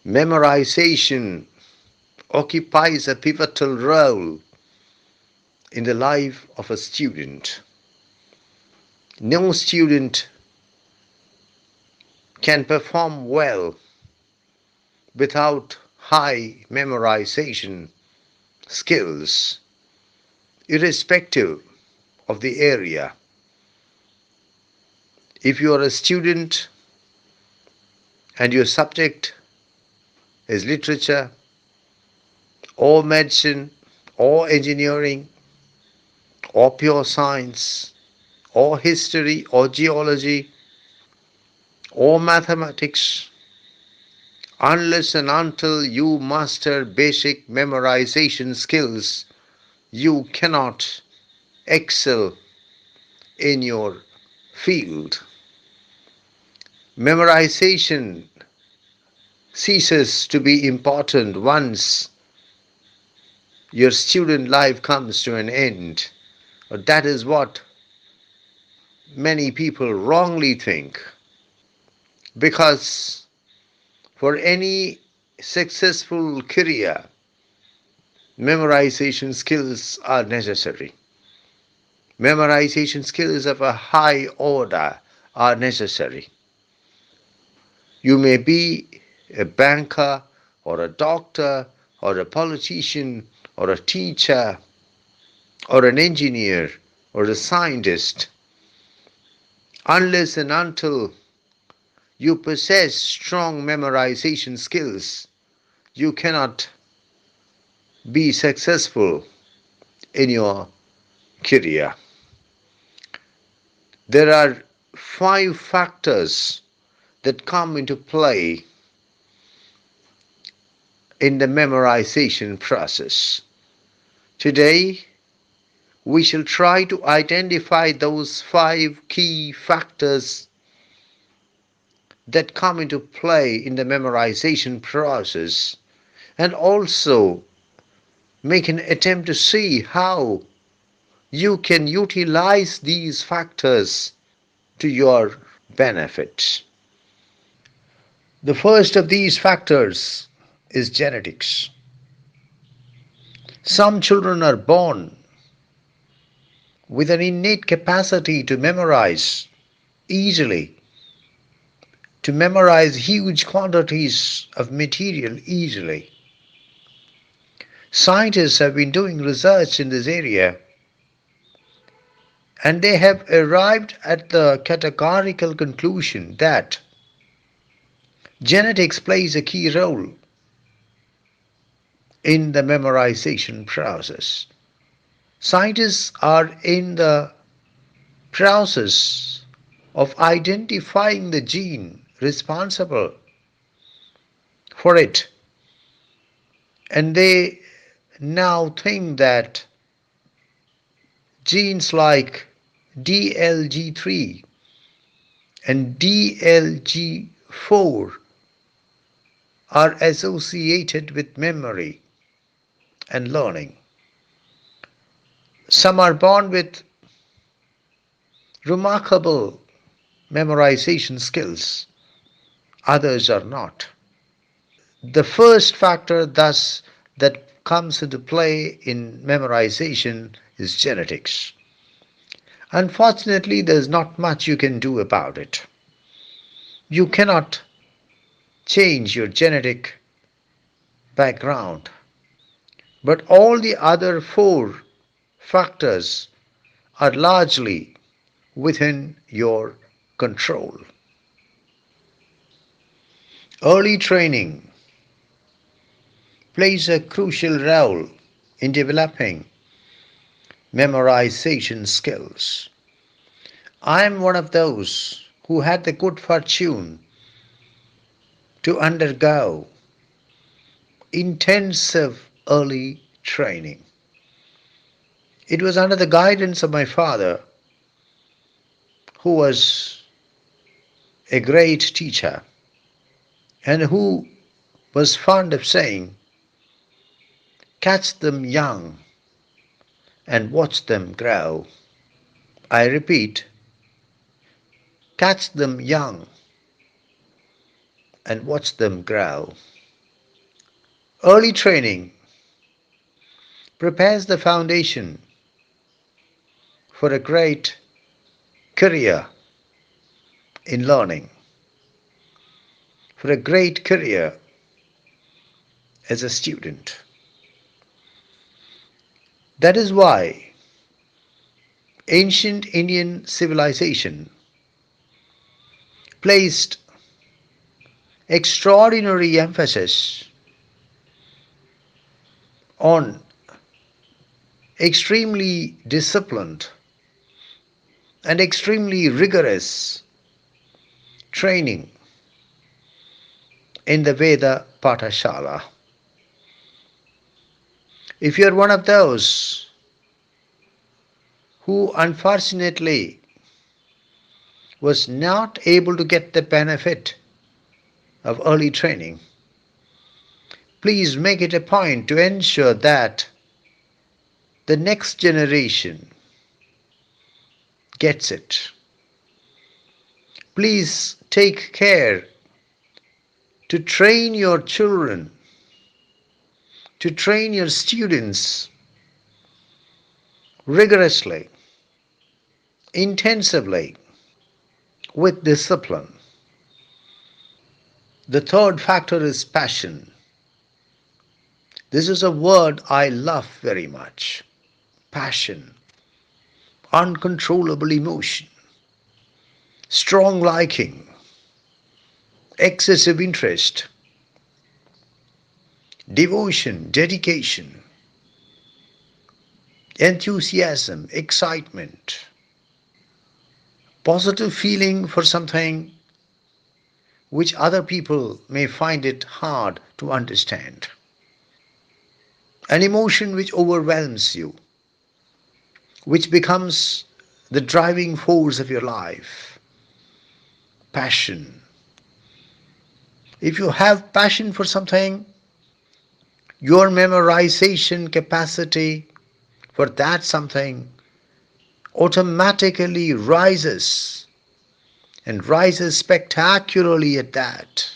Memorization occupies a pivotal role in the life of a student. No student can perform well without high memorization skills, irrespective of the area. If you are a student and your subject is literature or medicine or engineering or pure science or history or geology or mathematics, unless and until you master basic memorization skills, you cannot excel in your field. Memorization ceases to be important once your student life comes to an end. That is what many people wrongly think. Because for any successful career, memorization skills are necessary. Memorization skills of a high order are necessary. You may be a banker or a doctor or a politician or a teacher or an engineer or a scientist. Unless and until you possess strong memorization skills, you cannot be successful in your career. There are 5 factors that come into play in the memorization process. Today, we shall try to identify those 5 key factors that come into play in the memorization process and also make an attempt to see how you can utilize these factors to your benefit. The first of these factors is genetics. Some children are born with an innate capacity to memorize easily, to memorize huge quantities of material easily. Scientists have been doing research in this area and they have arrived at the categorical conclusion that genetics plays a key role in the memorization process. Scientists are in the process of identifying the gene responsible for it, and they now think that genes like DLG3 and DLG4 are associated with memory and learning. Some are born with remarkable memorization skills, others are not. The first factor, thus, that comes into play in memorization is genetics. Unfortunately, there's not much you can do about it. You cannot change your genetic background, but all the other 4 factors are largely within your control. Early training plays a crucial role in developing memorization skills. I am one of those who had the good fortune to undergo intensive early training. It was under the guidance of my father, who was a great teacher and who was fond of saying, "Catch them young and watch them grow." I repeat, catch them young and watch them grow. Early training prepares the foundation for a great career in learning, for a great career as a student. That is why ancient Indian civilization placed extraordinary emphasis on extremely disciplined and extremely rigorous training in the Veda Pathashala. If you are one of those who unfortunately was not able to get the benefit of early training, please make it a point to ensure that the next generation gets it. Please take care to train your children, to train your students rigorously, intensively, with discipline. The third factor is passion. This is a word I love very much. Passion, uncontrollable emotion, strong liking, excessive interest, devotion, dedication, enthusiasm, excitement, positive feeling for something which other people may find it hard to understand, an emotion which overwhelms you, which becomes the driving force of your life. Passion. If you have passion for something, your memorization capacity for that something automatically rises and rises spectacularly at that.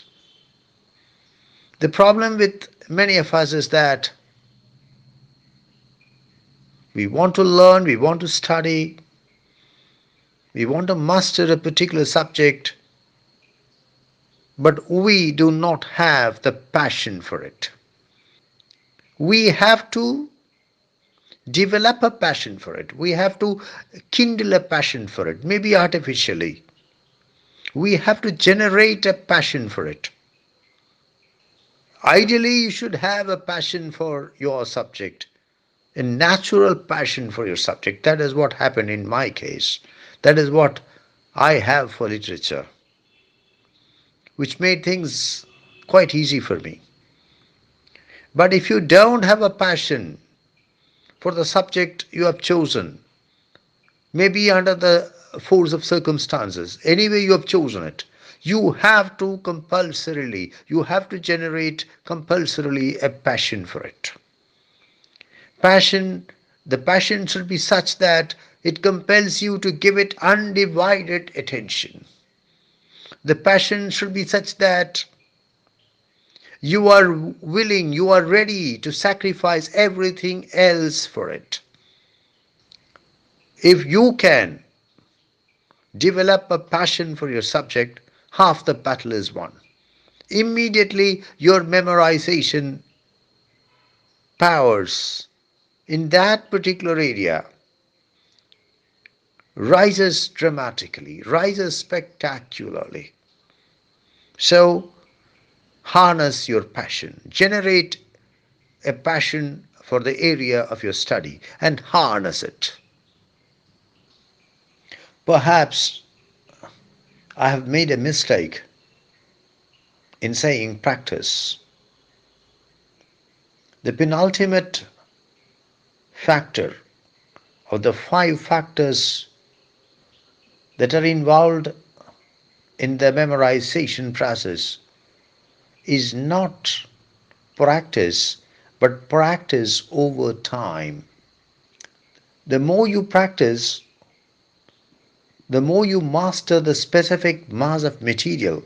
The problem with many of us is that we want to learn, we want to study, we want to master a particular subject, but we do not have the passion for it. We have to develop a passion for it. We have to kindle a passion for it, maybe artificially. We have to generate a passion for it. Ideally, you should have a passion for your subject, a natural passion for your subject. That is what happened in my case. That is what I have for literature, which made things quite easy for me. But if you don't have a passion for the subject you have chosen, maybe under the force of circumstances, anyway you have chosen it, you have to compulsorily, you have to generate compulsorily a passion for it. Passion, the passion should be such that it compels you to give it undivided attention. The passion should be such that you are willing, you are ready to sacrifice everything else for it. If you can develop a passion for your subject, half the battle is won. Immediately your memorization powers in that particular area rises dramatically, rises spectacularly. So harness your passion, generate a passion for the area of your study and harness it. Perhaps I have made a mistake in saying practice. The penultimate factor of the five factors that are involved in the memorization process is not practice, but practice over time. The more you practice, the more you master the specific mass of material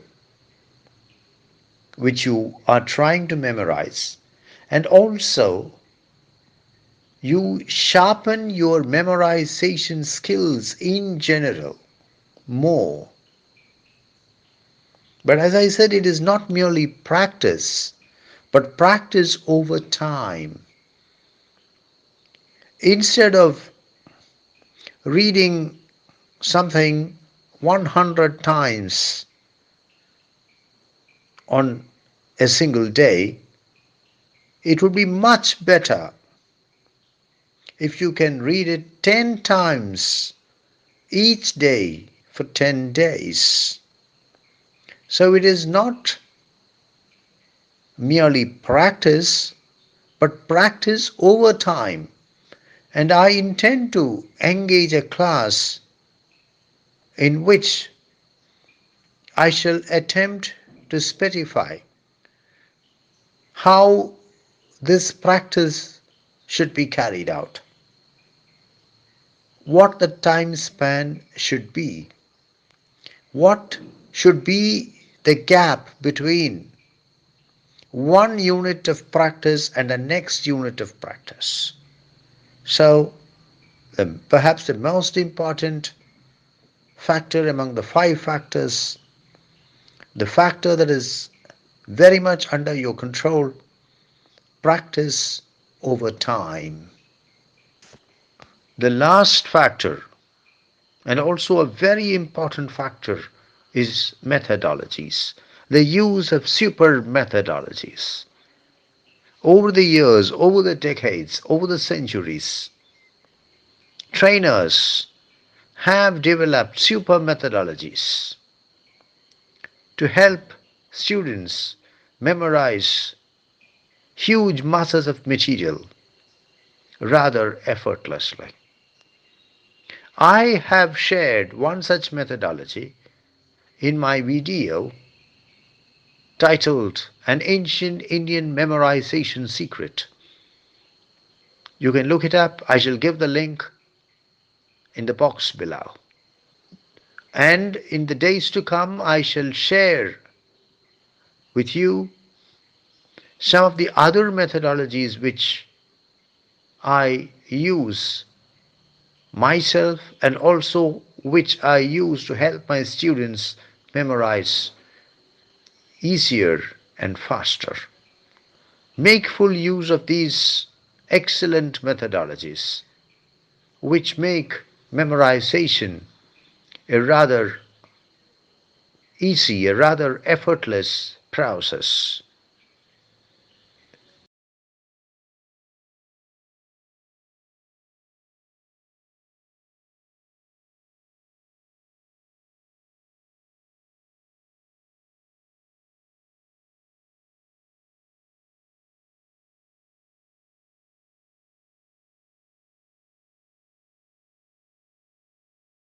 which you are trying to memorize, And also, you sharpen your memorization skills in general more. But as I said, it is not merely practice, but practice over time. Instead of reading something 100 times on a single day, it would be much better if you can read it 10 times each day for 10 days. So it is not merely practice, but practice over time. And I intend to engage a class in which I shall attempt to specify how this practice should be carried out, what the time span should be, what should be the gap between one unit of practice and the next unit of practice. So, perhaps the most important factor among the five factors, the factor that is very much under your control, practice over time. The last factor, and also a very important factor, is methodologies, the use of super methodologies. Over the years, over the decades, over the centuries, trainers have developed super methodologies to help students memorize huge masses of material rather effortlessly. I have shared one such methodology in my video titled An Ancient Indian Memorization Secret. You can look it up. I shall give the link in the box below. And in the days to come, I shall share with you some of the other methodologies which I use myself and also which I use to help my students memorize easier and faster. Make full use of these excellent methodologies which make memorization a rather easy, a rather effortless process.